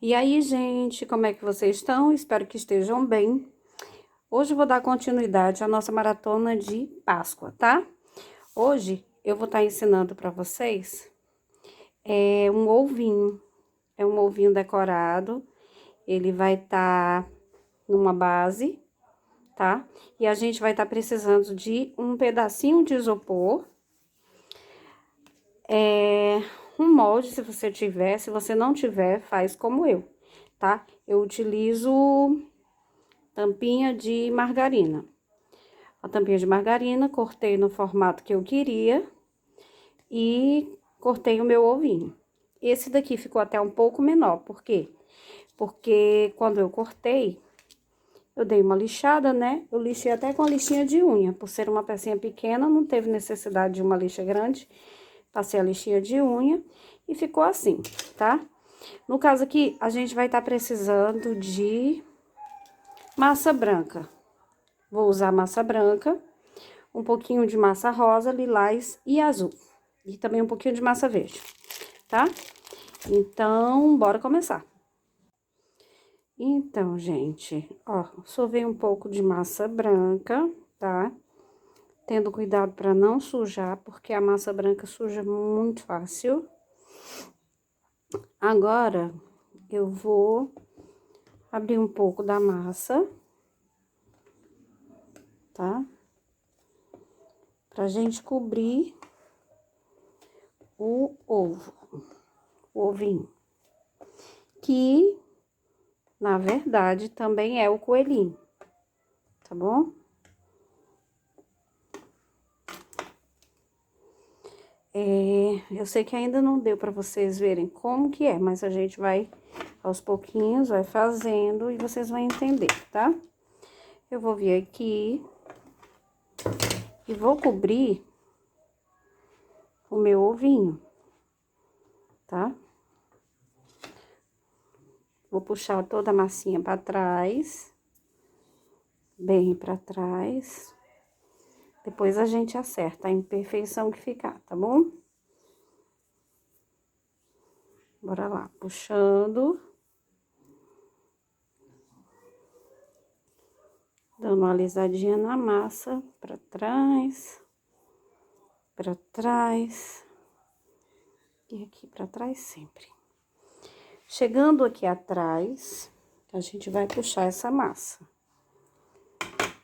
E aí, gente, como é que vocês estão? Espero que estejam bem. Hoje eu vou dar continuidade à nossa maratona de Páscoa, tá? Hoje eu vou estar ensinando para vocês um ovinho. É um ovinho decorado. Ele vai estar numa base, tá? E a gente vai estar precisando de um pedacinho de isopor, um molde, se você tiver. Se você não tiver, faz como eu, tá? Eu utilizo tampinha de margarina. A tampinha de margarina, cortei no formato que eu queria e cortei o meu ovinho. Esse daqui ficou até um pouco menor, por quê? Porque quando eu cortei, eu dei uma lixada, né? Eu lixei até com a lixinha de unha, por ser uma pecinha pequena, não teve necessidade de uma lixa grande. Passei a lixinha de unha e ficou assim, tá? No caso aqui, a gente vai estar precisando de massa branca. Vou usar massa branca, um pouquinho de massa rosa, lilás e azul. E também um pouquinho de massa verde, tá? Então, bora começar. Então, gente, ó, sovei um pouco de massa branca, tá? Tendo cuidado para não sujar, porque a massa branca suja muito fácil. Agora, eu vou abrir um pouco da massa, tá? Pra gente cobrir o ovo, o ovinho. Que, na verdade, também é o coelhinho, tá bom? Eu sei que ainda não deu pra vocês verem como que é, mas a gente vai, aos pouquinhos, vai fazendo e vocês vão entender, tá? Eu vou vir aqui e vou cobrir o meu ovinho, tá? Vou puxar toda a massinha pra trás, bem pra trás. Depois a gente acerta a imperfeição que ficar, tá bom? Bora lá, puxando. Dando uma alisadinha na massa, pra trás, e aqui pra trás sempre. Chegando aqui atrás, a gente vai puxar essa massa.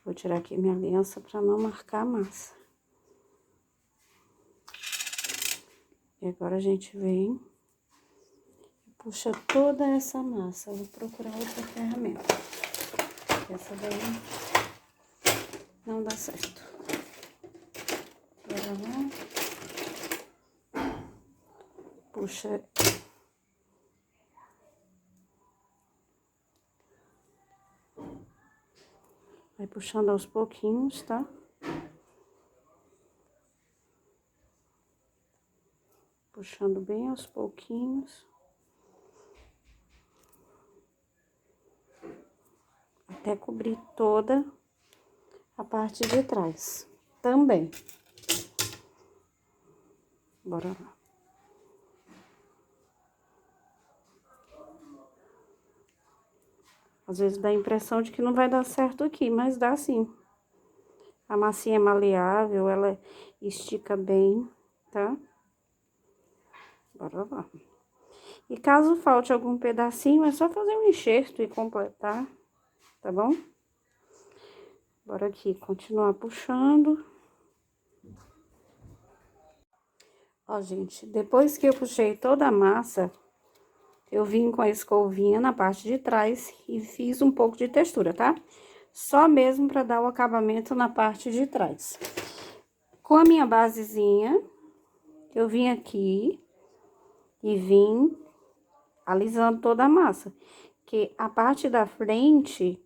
Vou tirar aqui minha aliança pra não marcar a massa. E agora a gente vem e puxa toda essa massa. Vou procurar outra ferramenta. Essa daí não dá certo. Bora lá. Puxa. Vai puxando aos pouquinhos, tá? Puxando bem aos pouquinhos. Até cobrir toda a parte de trás também. Bora lá. Às vezes dá a impressão de que não vai dar certo aqui, mas dá sim. A massinha é maleável, ela estica bem, tá? Bora lá. E caso falte algum pedacinho, é só fazer um enxerto e completar, tá bom? Bora aqui, continuar puxando. Ó, gente, depois que eu puxei toda a massa, eu vim com a escovinha na parte de trás e fiz um pouco de textura, tá? Só mesmo para dar o acabamento na parte de trás. Com a minha basezinha, eu vim aqui e vim alisando toda a massa. Que a parte da frente,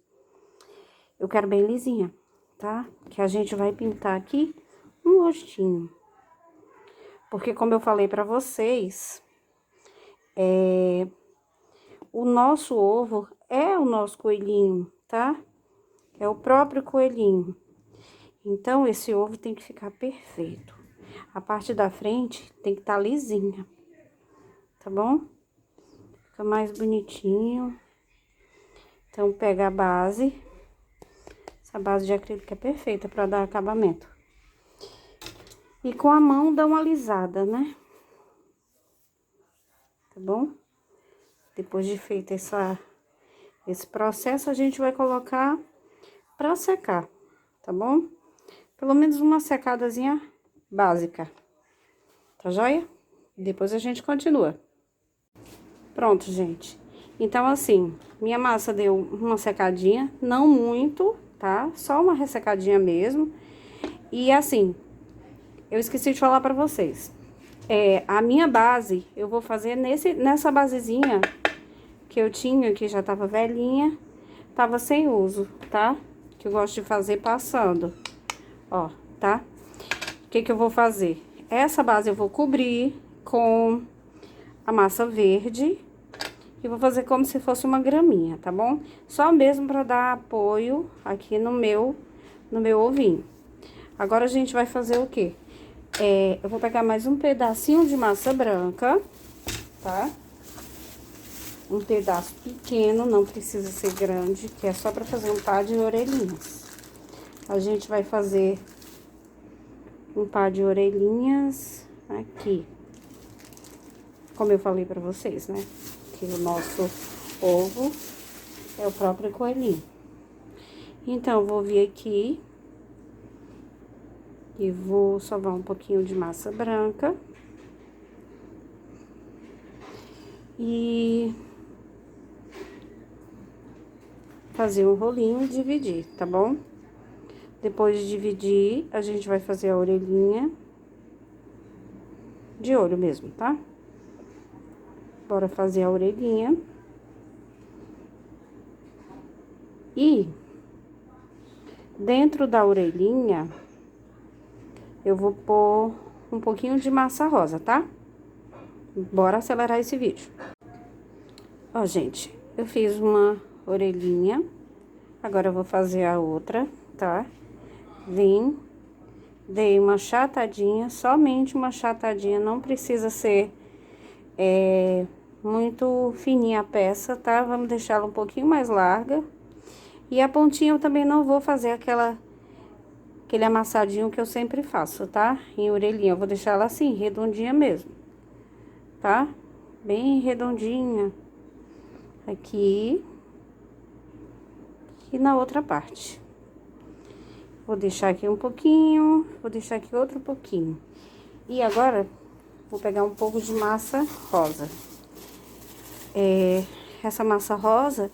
eu quero bem lisinha, tá? Que a gente vai pintar aqui um rostinho. Porque como eu falei pra vocês, o nosso ovo é o nosso coelhinho, tá? É o próprio coelhinho. Então, esse ovo tem que ficar perfeito. A parte da frente tem que estar lisinha, tá bom? Fica mais bonitinho. Então, pega a base. Essa base de acrílico é perfeita para dar acabamento. E com a mão dá uma alisada, né? Tá bom? Depois de feito esse processo, a gente vai colocar pra secar, tá bom? Pelo menos uma secadazinha básica. Tá joia? Depois a gente continua. Pronto, gente. Então, assim, minha massa deu uma secadinha, não muito, tá? Só uma ressecadinha mesmo. E assim, eu esqueci de falar pra vocês. A minha base, eu vou fazer nessa basezinha que eu tinha, que já tava velhinha, tava sem uso, tá? Que eu gosto de fazer passando, ó, tá? O que que eu vou fazer? Essa base eu vou cobrir com a massa verde e vou fazer como se fosse uma graminha, tá bom? Só mesmo pra dar apoio aqui no meu ovinho. Agora, a gente vai fazer o quê? Eu vou pegar mais um pedacinho de massa branca, tá? Um pedaço pequeno, não precisa ser grande, que é só pra fazer um par de orelhinhas. A gente vai fazer um par de orelhinhas aqui. Como eu falei pra vocês, né? Que o nosso ovo é o próprio coelhinho. Então, eu vou vir aqui e vou sovar um pouquinho de massa branca. E fazer um rolinho e dividir, tá bom? Depois de dividir, a gente vai fazer a orelhinha de olho mesmo, tá? Bora fazer a orelhinha. E dentro da orelhinha, eu vou pôr um pouquinho de massa rosa, tá? Bora acelerar esse vídeo. Ó, gente, eu fiz uma orelhinha. Agora eu vou fazer a outra, tá? Vim, dei uma achatadinha, somente uma achatadinha, não precisa ser muito fininha a peça, tá? Vamos deixar ela um pouquinho mais larga. E a pontinha eu também não vou fazer aquele amassadinho que eu sempre faço, tá? Em orelhinha, eu vou deixar ela assim, redondinha mesmo, tá? Bem redondinha. Aqui. E na outra parte. Vou deixar aqui um pouquinho, vou deixar aqui outro pouquinho. E agora, vou pegar um pouco de massa rosa. Essa massa rosa,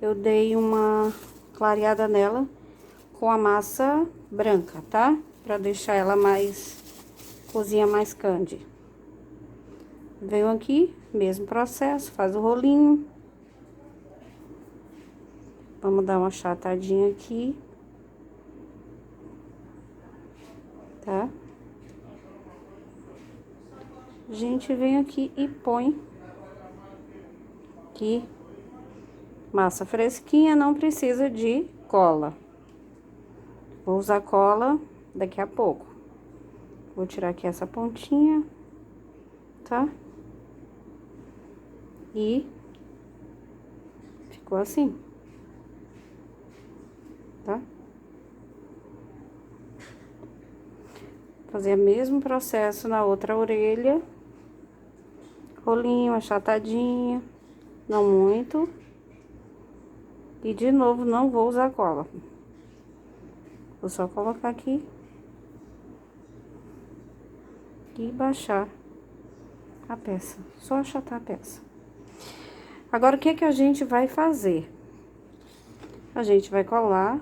eu dei uma clareada nela com a massa branca, tá? Pra deixar ela cozinha mais candy. Venho aqui, mesmo processo, faz o rolinho. Vamos dar uma achatadinha aqui. Tá? A gente vem aqui e põe aqui. Massa fresquinha, não precisa de cola. Vou usar cola daqui a pouco. Vou tirar aqui essa pontinha, tá? E ficou assim, tá? Fazer o mesmo processo na outra orelha. Rolinho, achatadinha, não muito. E de novo, não vou usar cola. Vou só colocar aqui. E baixar a peça. Só achatar a peça. Agora, o que que a gente vai fazer? A gente vai colar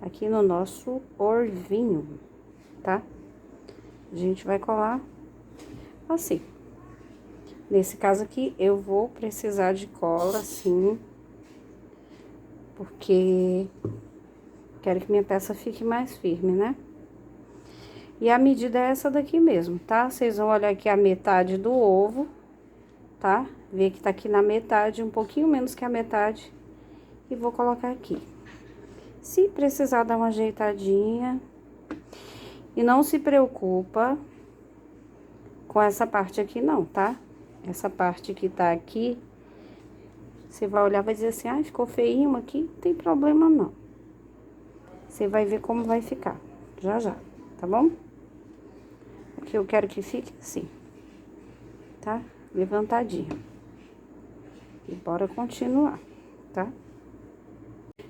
aqui no nosso orvinho, tá? A gente vai colar assim. Nesse caso aqui, eu vou precisar de cola, sim. Porque quero que minha peça fique mais firme, né? E a medida é essa daqui mesmo, tá? Vocês vão olhar aqui a metade do ovo, tá? Ver que tá aqui na metade, um pouquinho menos que a metade. E vou colocar aqui. Se precisar dar uma ajeitadinha. E não se preocupa com essa parte aqui não, tá? Essa parte que tá aqui, Você vai olhar e vai dizer assim, ah, ficou feinho aqui, não tem problema não. Você vai ver como vai ficar, já já, tá bom? Aqui eu quero que fique assim, tá? Levantadinho. E bora continuar, tá?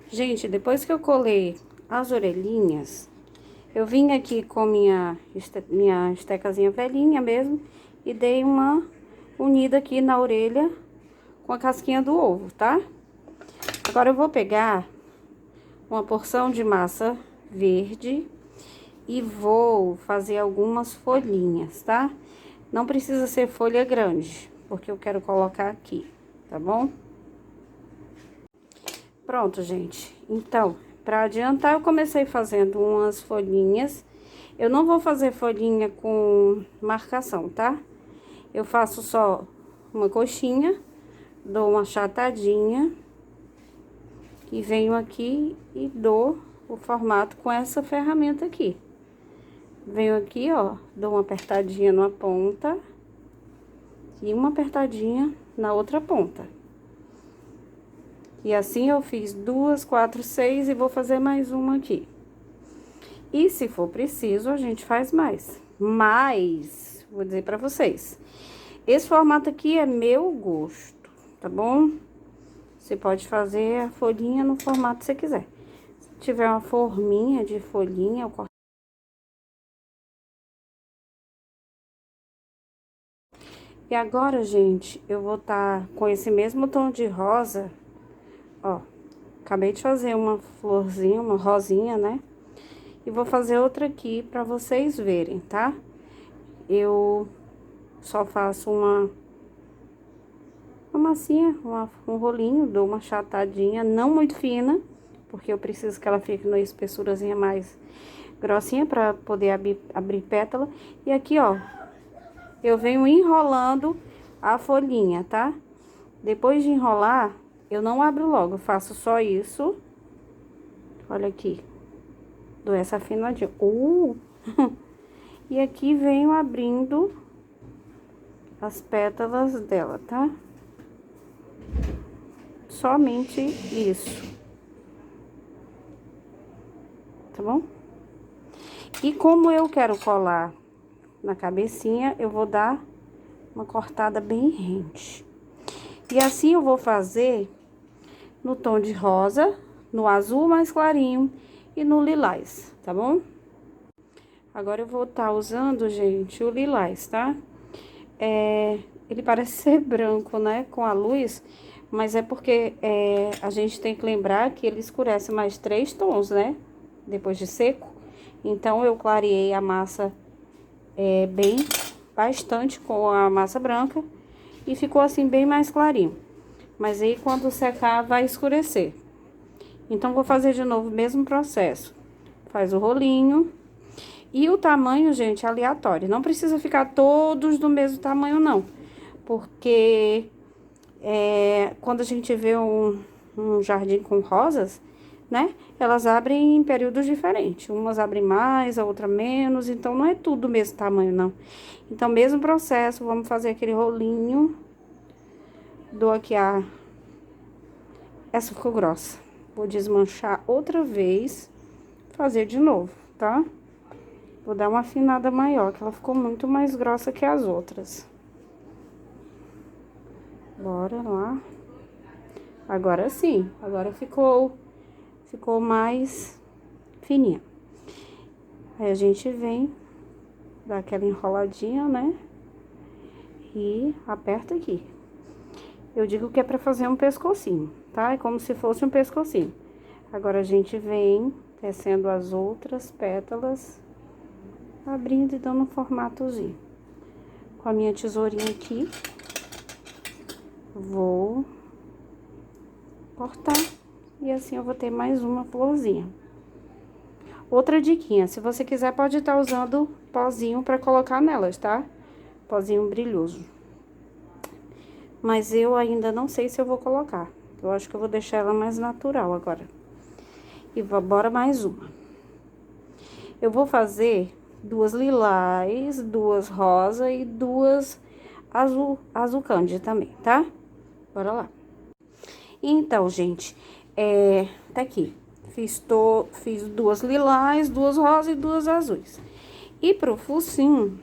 Gente, depois que eu colei as orelhinhas, eu vim aqui com minha estecazinha velhinha mesmo e dei uma unida aqui na orelha com a casquinha do ovo, tá? Agora eu vou pegar uma porção de massa verde e vou fazer algumas folhinhas, tá? Não precisa ser folha grande, porque eu quero colocar aqui, tá bom? Pronto, gente. Então, para adiantar, eu comecei fazendo umas folhinhas. Eu não vou fazer folhinha com marcação, tá? Eu faço só uma coxinha, dou uma achatadinha e venho aqui e dou o formato com essa ferramenta aqui. Venho aqui, ó, dou uma apertadinha numa ponta e uma apertadinha na outra ponta. E assim eu fiz 2, 4, 6 e vou fazer mais uma aqui. E se for preciso, a gente faz mais. Mas, vou dizer pra vocês, esse formato aqui é meu gosto, tá bom? Você pode fazer a folhinha no formato que você quiser. Se tiver uma forminha de folhinha, eu corto. E agora, gente, eu vou estar com esse mesmo tom de rosa, ó. Acabei de fazer uma florzinha, uma rosinha, né? E vou fazer outra aqui pra vocês verem, tá? Eu só faço uma massinha, um rolinho, dou uma achatadinha, não muito fina, porque eu preciso que ela fique numa espessurazinha mais grossinha pra poder abrir pétala. E aqui, ó, eu venho enrolando a folhinha, tá? Depois de enrolar, eu não abro logo, eu faço só isso. Olha aqui. Dou essa afinadinha. E aqui venho abrindo as pétalas dela, tá? Somente isso. Tá bom? E como eu quero colar na cabecinha, eu vou dar uma cortada bem rente. E assim eu vou fazer no tom de rosa, no azul mais clarinho e no lilás, tá bom? Agora eu vou estar usando, gente, o lilás, tá? Ele parece ser branco, né, com a luz, mas é porque a gente tem que lembrar que ele escurece mais 3 tons, né? Depois de seco. Então, eu clareei a massa bastante com a massa branca e ficou assim bem mais clarinho. Mas aí, quando secar, vai escurecer. Então, vou fazer de novo o mesmo processo. Faz o rolinho. E o tamanho, gente, é aleatório. Não precisa ficar todos do mesmo tamanho, não. Porque quando a gente vê um jardim com rosas, né? Elas abrem em períodos diferentes. Umas abrem mais, a outra menos. Então, não é tudo do mesmo tamanho, não. Então, mesmo processo, vamos fazer aquele rolinho. Dou aqui essa ficou grossa. Vou desmanchar outra vez. Fazer de novo, tá? Vou dar uma afinada maior, que ela ficou muito mais grossa que as outras. Bora lá. Agora sim, agora ficou mais fininha. Aí a gente vem, dá aquela enroladinha, né? E aperta aqui. Eu digo que é pra fazer um pescocinho, tá? É como se fosse um pescocinho. Agora a gente vem tecendo as outras pétalas, abrindo e dando um formatozinho. Com a minha tesourinha aqui, vou cortar e assim eu vou ter mais uma florzinha. Outra diquinha, se você quiser pode estar usando pozinho pra colocar nelas, tá? Pozinho brilhoso. Mas eu ainda não sei se eu vou colocar. Eu acho que eu vou deixar ela mais natural agora. E bora mais uma. Eu vou fazer 2 lilás, 2 rosa e 2 azul candy também, tá? Bora lá. Então, gente, tá aqui. Fiz duas lilás, duas rosas e duas azuis. E pro focinho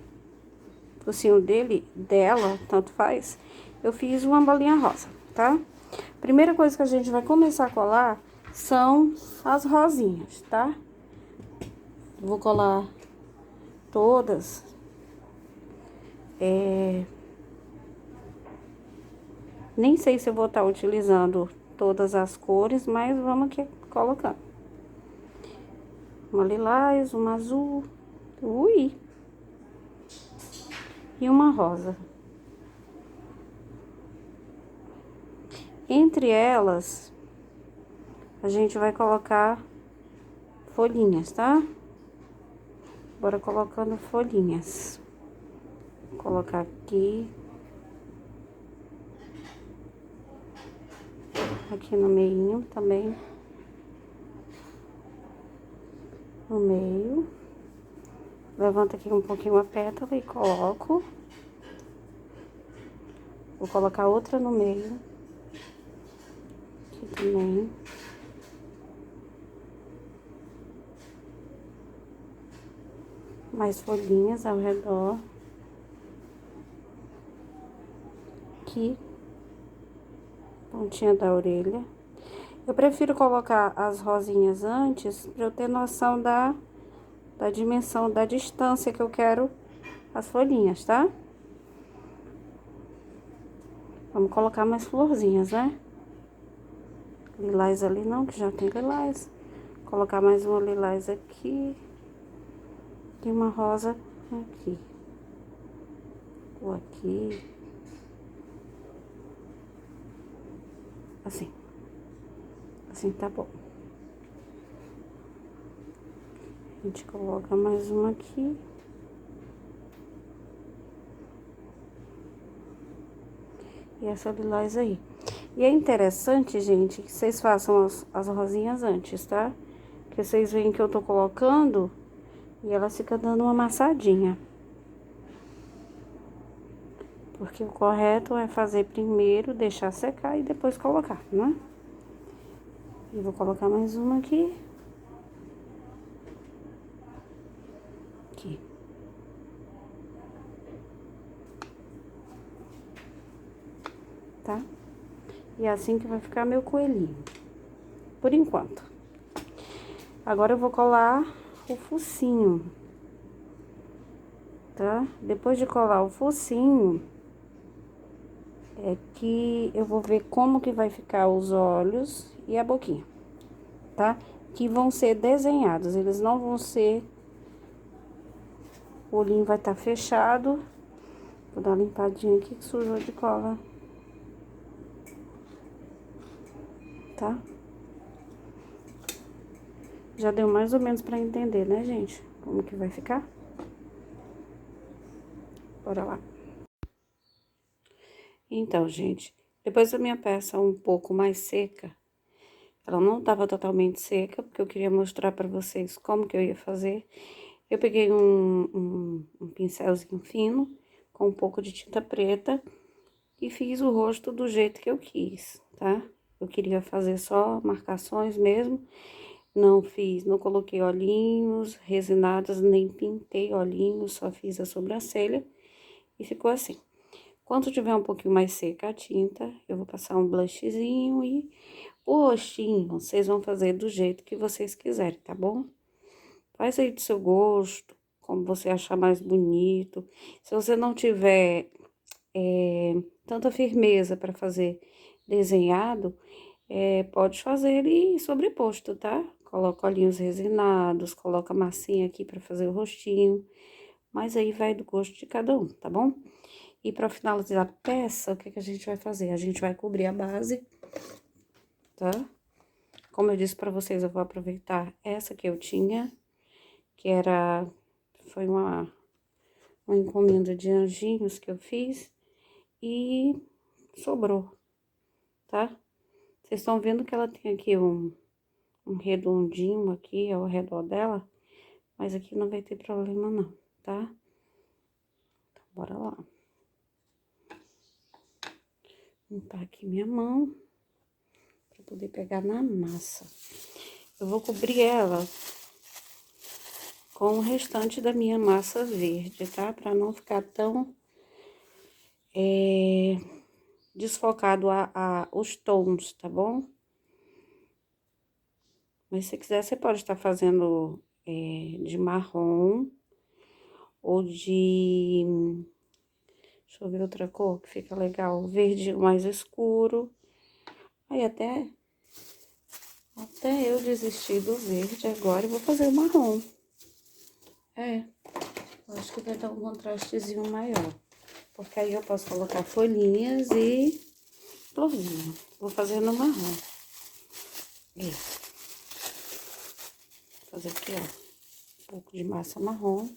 dela, tanto faz, eu fiz uma bolinha rosa, tá? Primeira coisa que a gente vai começar a colar são as rosinhas, tá? Vou colar todas. Nem sei se eu vou estar utilizando todas as cores, mas vamos aqui colocando. Uma lilás, uma azul, ui, e uma rosa. Entre elas, a gente vai colocar folhinhas, tá? Bora colocando folhinhas. Vou colocar aqui. Aqui no meio também. No meio. Levanta aqui um pouquinho a pétala e coloco. Vou colocar outra no meio. Aqui também. Mais folhinhas ao redor. Aqui. Pontinha da orelha. Eu prefiro colocar as rosinhas antes pra eu ter noção da dimensão, da distância que eu quero as folhinhas, tá? Vamos colocar mais florzinhas, né? Lilás ali não, que já tem lilás. Colocar mais uma lilás aqui. E uma rosa aqui. Ou aqui. Assim. Assim tá bom. A gente coloca mais uma aqui. E essa lilás aí. E é interessante, gente, que vocês façam as rosinhas antes, tá? Que vocês veem que eu tô colocando e ela fica dando uma amassadinha. Porque o correto é fazer primeiro, deixar secar e depois colocar, né? E vou colocar mais uma aqui. Aqui. Tá? E é assim que vai ficar meu coelhinho. Por enquanto. Agora eu vou colar o focinho. Tá? Depois de colar o focinho, é que eu vou ver como que vai ficar os olhos e a boquinha, tá? Que vão ser desenhados, eles não vão ser... O olhinho vai estar fechado. Vou dar uma limpadinha aqui que sujou de cola. Tá? Já deu mais ou menos pra entender, né, gente? Como que vai ficar? Bora lá. Então, gente, depois da minha peça um pouco mais seca, ela não tava totalmente seca, porque eu queria mostrar pra vocês como que eu ia fazer. Eu peguei um pincelzinho fino, com um pouco de tinta preta, e fiz o rosto do jeito que eu quis, tá? Eu queria fazer só marcações mesmo, não coloquei olhinhos resinados, nem pintei olhinhos, só fiz a sobrancelha, e ficou assim. Quando tiver um pouquinho mais seca a tinta, eu vou passar um blushzinho e o rostinho vocês vão fazer do jeito que vocês quiserem, tá bom? Faz aí do seu gosto, como você achar mais bonito. Se você não tiver tanta firmeza para fazer desenhado, pode fazer ele sobreposto, tá? Coloca olhinhos resinados, coloca massinha aqui para fazer o rostinho. Mas aí vai do gosto de cada um, tá bom? E para finalizar a peça, o que que a gente vai fazer? A gente vai cobrir a base, tá? Como eu disse para vocês, eu vou aproveitar essa que eu tinha, que foi uma encomenda de anjinhos que eu fiz e sobrou, tá? Vocês estão vendo que ela tem aqui um redondinho aqui ao redor dela, mas aqui não vai ter problema não, tá? Então, bora lá. Limpar aqui minha mão. para poder pegar na massa. Eu vou cobrir ela com o restante da minha massa verde, tá? Para não ficar tão desfocado os tons, tá bom? Mas se quiser, você pode estar fazendo de marrom ou de... Deixa eu ver outra cor que fica legal. Verde mais escuro. Aí até eu desisti do verde agora e vou fazer o marrom. Eu acho que vai dar um contrastezinho maior. Porque aí eu posso colocar folhinhas e florzinha. Vou fazer no marrom. Isso. Vou fazer aqui, ó, um pouco de massa marrom.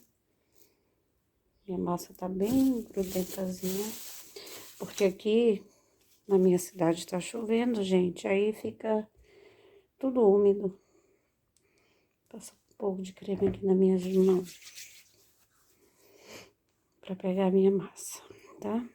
Minha massa tá bem grudentazinha. Porque aqui na minha cidade tá chovendo, gente. Aí fica tudo úmido. Passa um pouco de creme aqui nas minhas mãos. Pra pegar a minha massa, tá?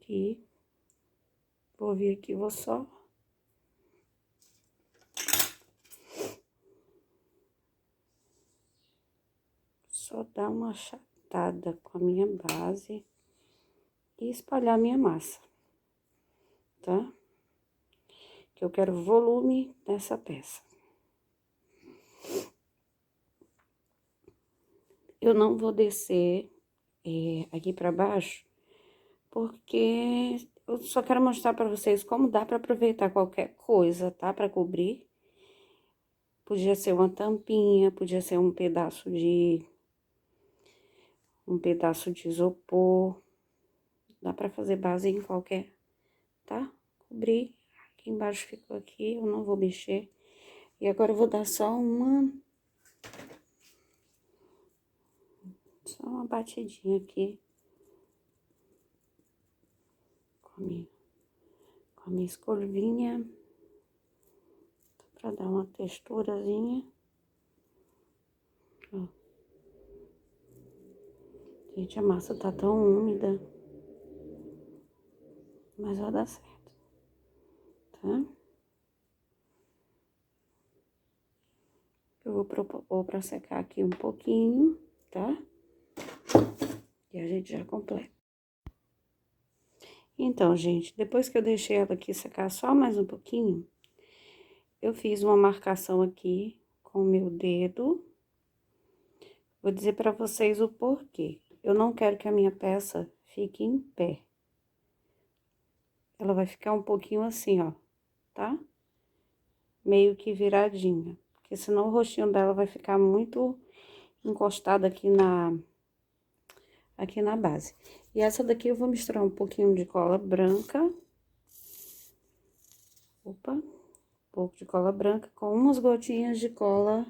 Aqui. Vou vir aqui, vou só dar uma achatada com a minha base e espalhar a minha massa, tá? Que eu quero volume nessa peça. Eu não vou descer aqui pra baixo, porque eu só quero mostrar pra vocês como dá pra aproveitar qualquer coisa, tá? Pra cobrir. Podia ser uma tampinha, podia ser um pedaço de isopor. Dá pra fazer base em qualquer, tá? Cobri. Aqui embaixo ficou aqui, eu não vou mexer. E agora eu vou dar só uma batidinha aqui. Com a minha escovinha. Pra dar uma texturazinha. Ó. Gente, a massa tá tão úmida. Mas vai dar certo, tá? Eu vou propor pra secar aqui um pouquinho, tá? E a gente já completa. Então, gente, depois que eu deixei ela aqui secar só mais um pouquinho, eu fiz uma marcação aqui com o meu dedo. Vou dizer pra vocês o porquê. Eu não quero que a minha peça fique em pé. Ela vai ficar um pouquinho assim, ó, tá? Meio que viradinha. Porque senão o rostinho dela vai ficar muito encostado aqui na base. E essa daqui eu vou misturar um pouquinho de cola branca. Opa, um pouco de cola branca com umas gotinhas de cola,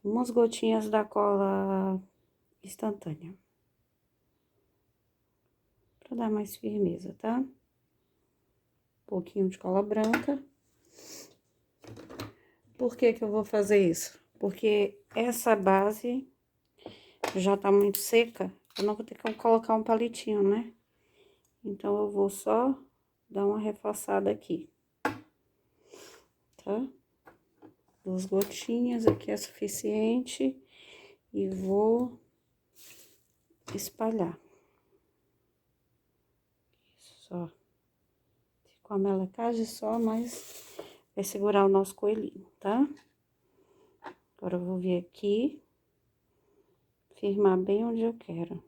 umas gotinhas da cola instantânea. Pra dar mais firmeza, tá? Um pouquinho de cola branca. Por que que eu vou fazer isso? Porque essa base já tá muito seca, eu não vou ter que colocar um palitinho, né? Então, eu vou só dar uma reforçada aqui, tá? 2 gotinhas aqui é suficiente e vou espalhar. Só. Com a melecagem só, mas vai segurar o nosso coelhinho, tá? Agora, eu vou vir aqui, firmar bem onde eu quero.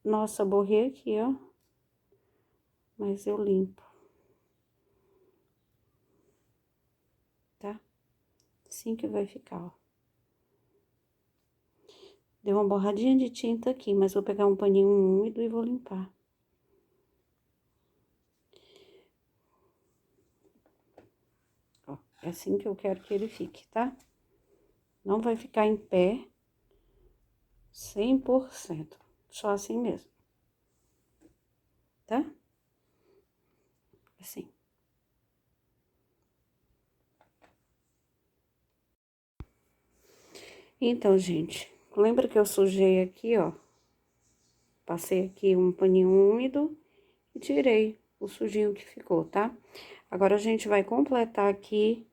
Nossa, borrei aqui, ó. Mas eu limpo. Tá? Assim que vai ficar, ó. Deu uma borradinha de tinta aqui, mas vou pegar um paninho úmido e vou limpar. Ó, é assim que eu quero que ele fique, tá? Não vai ficar em pé 100%, só assim mesmo. assim. Então, gente, lembra que eu sujei aqui, ó? Passei aqui um paninho úmido e tirei o sujinho que ficou, tá? Agora, a gente vai completar aqui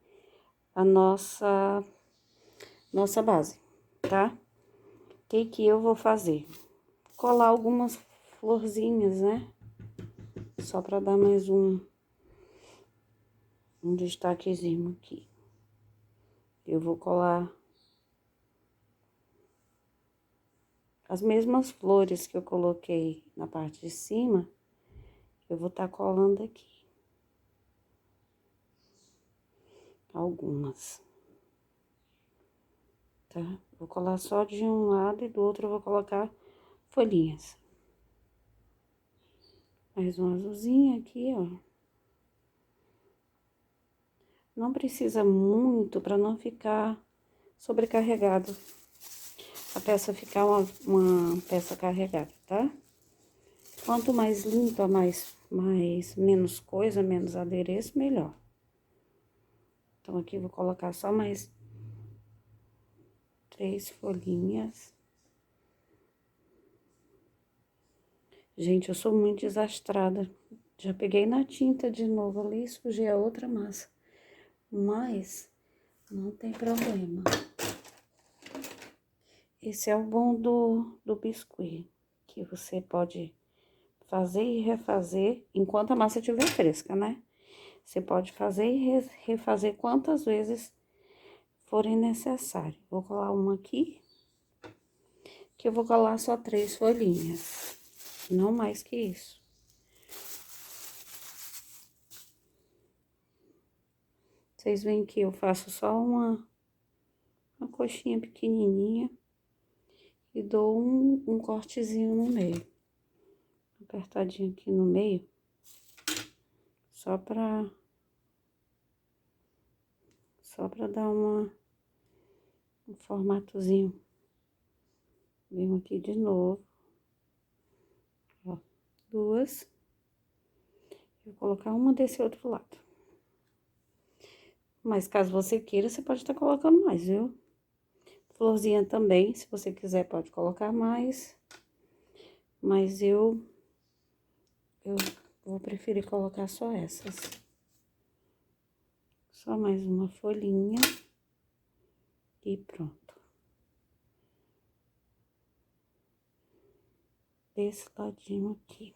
a nossa base, tá? O que eu vou fazer? Colar algumas florzinhas, né? Só pra dar mais um destaquezinho aqui. Eu vou colar as mesmas flores que eu coloquei na parte de cima, eu vou tá colando aqui. Algumas. Tá? Vou colar só de um lado e do outro eu vou colocar folhinhas. Mais um azulzinho aqui, ó. Não precisa muito para não ficar sobrecarregado. A peça ficar uma peça carregada, tá? Quanto mais limpa, menos coisa, menos adereço, melhor. Então, aqui vou colocar só mais 3 folhinhas. Gente, eu sou muito desastrada. Já peguei na tinta de novo ali e sujei a outra massa. Mas não tem problema. Esse é o bom do biscuit, que você pode fazer e refazer enquanto a massa estiver fresca, né? Você pode fazer e refazer quantas vezes forem necessário. Vou colar uma aqui, que eu vou colar só 3 folhinhas, não mais que isso. Vocês veem que eu faço só uma coxinha pequenininha e dou um cortezinho no meio. Apertadinho aqui no meio, só pra dar um formatozinho. Venho aqui de novo, ó, 2. Vou colocar uma desse outro lado. Mas caso você queira, você pode estar colocando mais, viu? Florzinha também, se você quiser, pode colocar mais. Mas eu vou preferir colocar só essas. Só mais uma folhinha. E pronto. Desse ladinho aqui,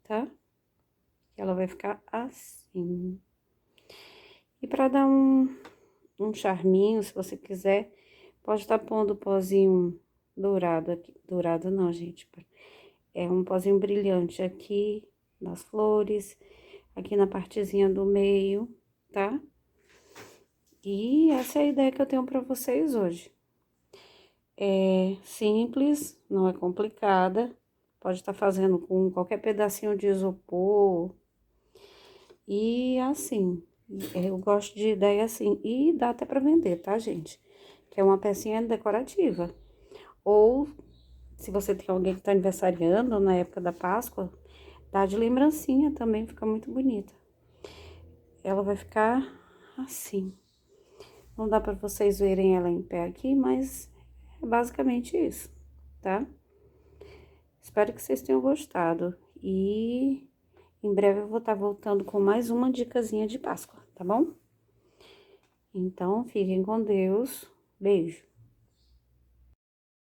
tá? Ela vai ficar assim. E pra dar um charminho, se você quiser, pode estar pondo o pozinho dourado aqui. Dourado não, gente. É um pozinho brilhante aqui nas flores, aqui na partezinha do meio, tá? E essa é a ideia que eu tenho pra vocês hoje. É simples, não é complicada. Pode estar fazendo com qualquer pedacinho de isopor. E assim, eu gosto de ideia assim. E dá até pra vender, tá, gente? Que é uma pecinha decorativa. Ou, se você tem alguém que tá aniversariando na época da Páscoa, dá de lembrancinha também, fica muito bonita. Ela vai ficar assim. Não dá pra vocês verem ela em pé aqui, mas é basicamente isso, tá? Espero que vocês tenham gostado. E em breve eu vou estar voltando com mais uma dicasinha de Páscoa, tá bom? Então, fiquem com Deus. Beijo.